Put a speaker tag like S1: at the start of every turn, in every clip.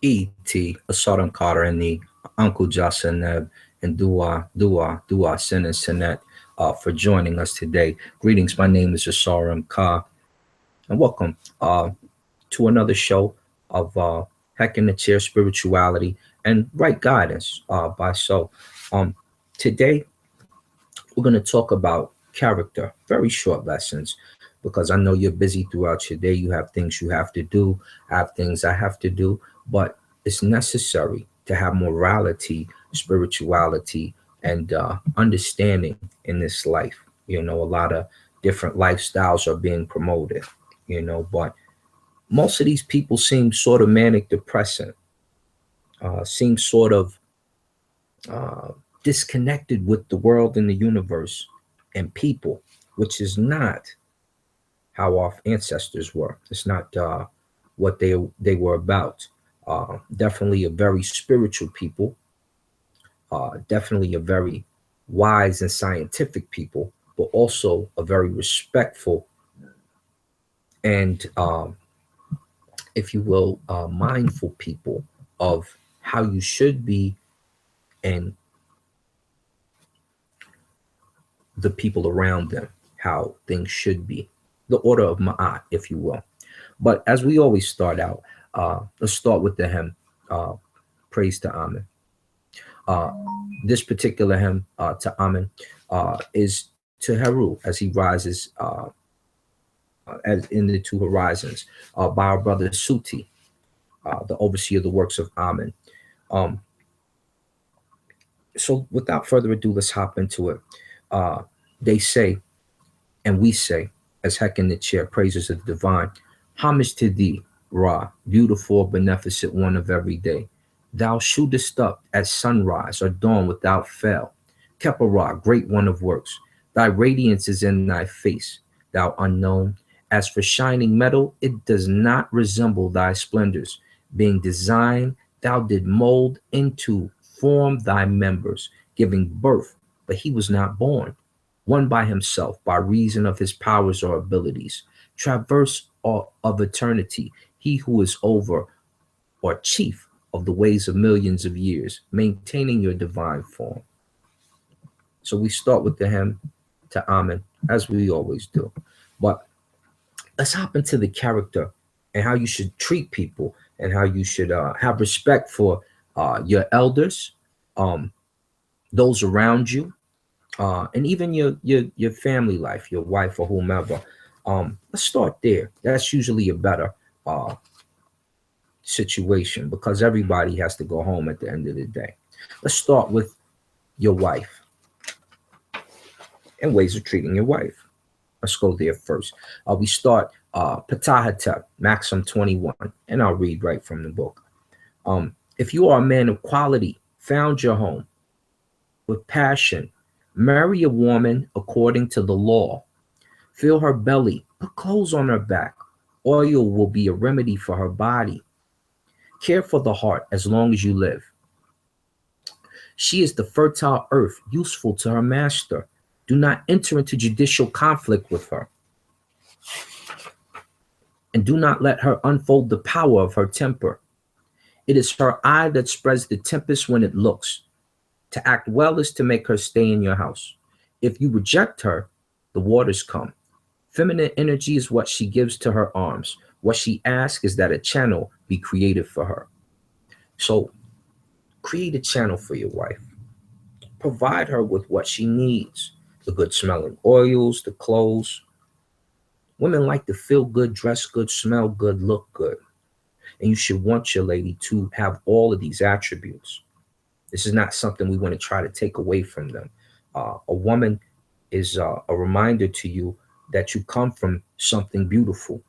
S1: E.T., Ausar-em-ka, and the Uncle Jasaneb, and Dua, Sin and Sinet for joining us today. Greetings, my name is Ausar-em-ka, and welcome to another show of Heck in the Chair Spirituality and Right Guidance by So. Um, Today, we're going to talk about character, very short lessons, because I know you're busy throughout your day. You have things you have to do, I have things I have to do, but it's necessary to have morality, spirituality, and understanding in this life. You know, a lot of different lifestyles are being promoted, but most of these people seem sort of manic depressant, seem sort of uh, disconnected with the world and the universe and people, which is not how our ancestors were. It's not what they were about. Definitely a very spiritual people. Definitely a very wise and scientific people, but also a very respectful and, if you will, mindful people of how you should be and the people around them, how things should be, the order of Ma'at, if you will. But as we always start out, let's start with the hymn, uh, Praise to Amen. Uh, this particular hymn to Amen is to Heru as he rises as in the two horizons by our brother Suti, the overseer of the works of Amen. Um, so without further ado, let's hop into it. Uh, they say, and we say, as Heck in the Chair, praises of the divine, homage to thee, Ra, beautiful, beneficent one of every day. Thou shootest up at sunrise or dawn without fail. Kepa Ra, great one of works. Thy radiance is in thy face, thou unknown. As for shining metal, it does not resemble thy splendors. Being designed, thou did mold into form thy members, giving birth, but he was not born one by himself, by reason of his powers or abilities, traverse of eternity, he who is over or chief of the ways of millions of years, maintaining your divine form. So we start with the hymn to Amen, as we always do. But let's hop into the character and how you should treat people and how you should have respect for your elders, um, those around you, and even your family life, your wife or whomever. Let's start there. That's usually a better uh, situation because everybody has to go home at the end of the day. Let's start with your wife and ways of treating your wife. Let's go there first. We start Patahatep, Maxim 21, and I'll read right from the book. If you are a man of quality, found your home with passion, marry a woman according to the law. Fill her belly, put clothes on her back. Oil will be a remedy for her body. Care for the heart as long as you live. She is the fertile earth, useful to her master. Do not enter into judicial conflict with her, and do not let her unfold the power of her temper. It is her eye that spreads the tempest when it looks. To act well is to make her stay in your house. If you reject her, the waters come. Feminine energy is what she gives to her arms. What she asks is that a channel be created for her. So create a channel for your wife. Provide her with what she needs, the good smelling oils, the clothes. Women like to feel good, dress good, smell good, look good. And you should want your lady to have all of these attributes. This is not something we want to try to take away from them. A woman is a reminder to you that you come from something beautiful.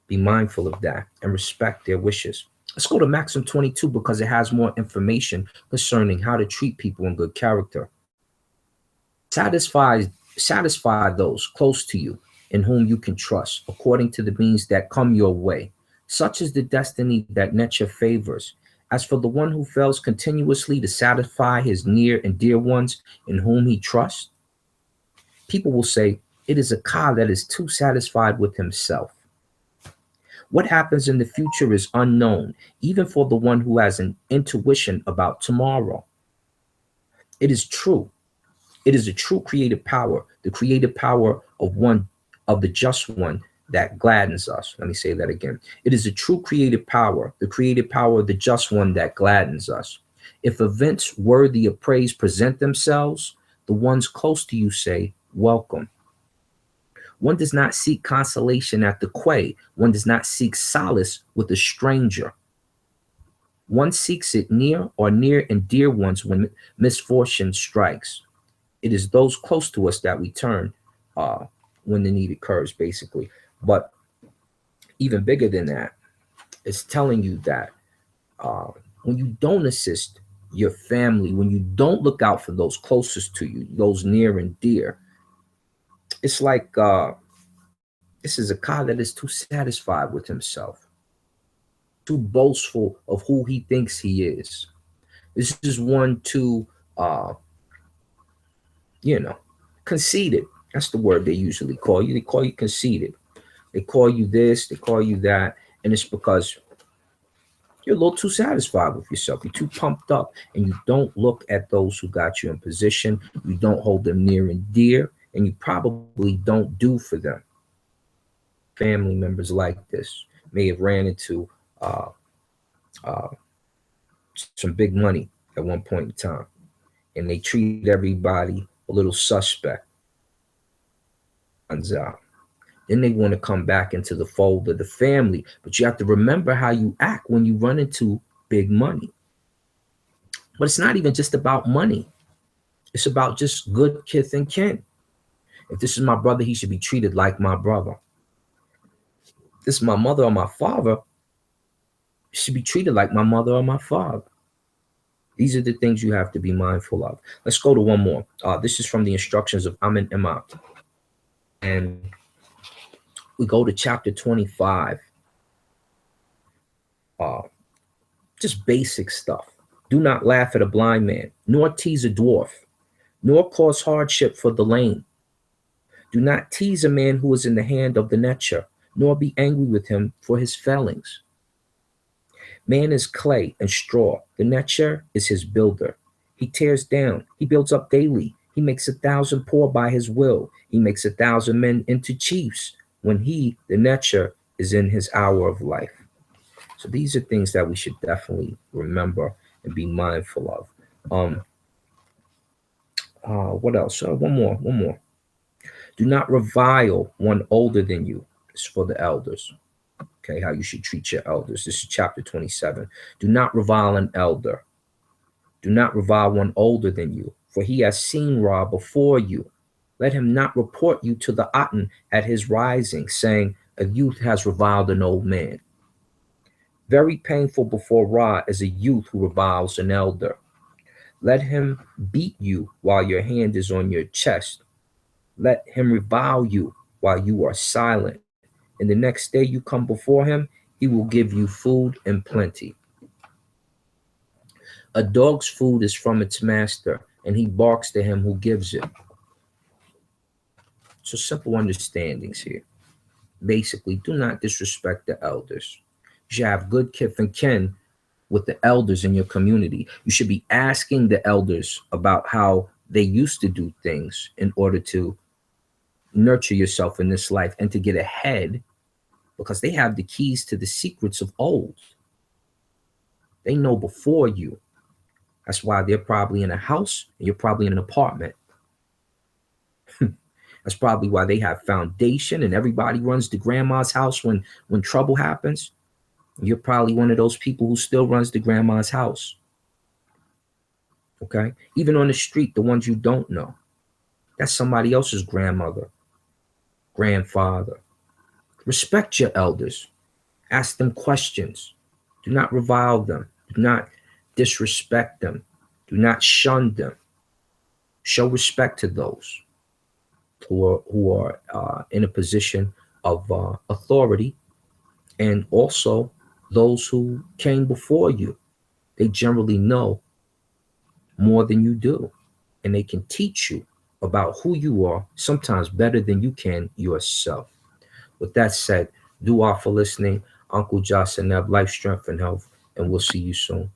S1: Be mindful of that and respect their wishes. Let's go to Maxim 22 because it has more information concerning how to treat people in good character. Satisfy, satisfy those close to you in whom you can trust, according to the means that come your way. Such is the destiny that nature favors. As for the one who fails continuously to satisfy his near and dear ones in whom he trusts, people will say, it is a Ka that is too satisfied with himself. What happens in the future is unknown, even for the one who has an intuition about tomorrow. It is true. It is a true creative power, the creative power of one, of the just one, that gladdens us. Let me say that again. It is a true creative power, the creative power of the just one that gladdens us. If events worthy of praise present themselves, the ones close to you say, welcome. One does not seek consolation at the quay. One does not seek solace with a stranger. One seeks it near or near and dear ones when misfortune strikes. It is those close to us that we turn when the need occurs, basically. But even bigger than that, it's telling you that uh, when you don't assist your family, when you don't look out for those closest to you, those near and dear, it's like this is a guy that is too satisfied with himself, too boastful of who he thinks he is. This is one too, uh, you know, conceited. That's the word they usually call you. They call you conceited. They call you this, they call you that. And it's because you're a little too satisfied with yourself. You're too pumped up, and you don't look at those who got you in position. You don't hold them near and dear, and you probably don't do for them. Family members like this may have ran into uh, uh, some big money at one point in time, and they treated everybody a little suspect. Then they want to come back into the fold of the family. But you have to remember how you act when you run into big money. But it's not even just about money. It's about just good kith and kin. If this is my brother, he should be treated like my brother. If this is my mother or my father, he should be treated like my mother or my father. These are the things you have to be mindful of. Let's go to one more. This is from the instructions of Ausar-em-ka. And we go to chapter 25. Uh, just basic stuff. Do not laugh at a blind man, nor tease a dwarf, nor cause hardship for the lame. Do not tease a man who is in the hand of the netcher, nor be angry with him for his failings. Man is clay and straw. The netcher is his builder. He tears down. He builds up daily. He makes 1,000 poor by his will. He makes 1,000 men into chiefs when he, the netcher, is in his hour of life. So these are things that we should definitely remember and be mindful of. What else? One more. Do not revile one older than you. It's for the elders. Okay, how you should treat your elders. This is chapter 27. Do not revile an elder. Do not revile one older than you, for he has seen Ra before you. Let him not report you to the Aten at his rising, saying, a youth has reviled an old man. Very painful before Ra is a youth who reviles an elder. Let him beat you while your hand is on your chest. Let him revile you while you are silent. And the next day you come before him, he will give you food in plenty. A dog's food is from its master, and he barks to him who gives it. So simple understandings here. Basically, do not disrespect the elders. You should have good kith and kin with the elders in your community. You should be asking the elders about how they used to do things in order to nurture yourself in this life and to get ahead, because they have the keys to the secrets of old. They know before you. That's why they're probably in a house and you're probably in an apartment. That's probably why they have foundation and everybody runs to grandma's house when trouble happens. You're probably one of those people who still runs to grandma's house. Okay? Even on the street, the ones you don't know. That's somebody else's grandmother, grandfather. Respect your elders. Ask them questions. Do not revile them. Do not disrespect them. Do not shun them. Show respect to those who are in a position of authority, and also those who came before you. They generally know more than you do, and they can teach you about who you are, sometimes better than you can yourself. With that said, dua for listening. Uncle Josh and Neb, life, strength, and health. And we'll see you soon.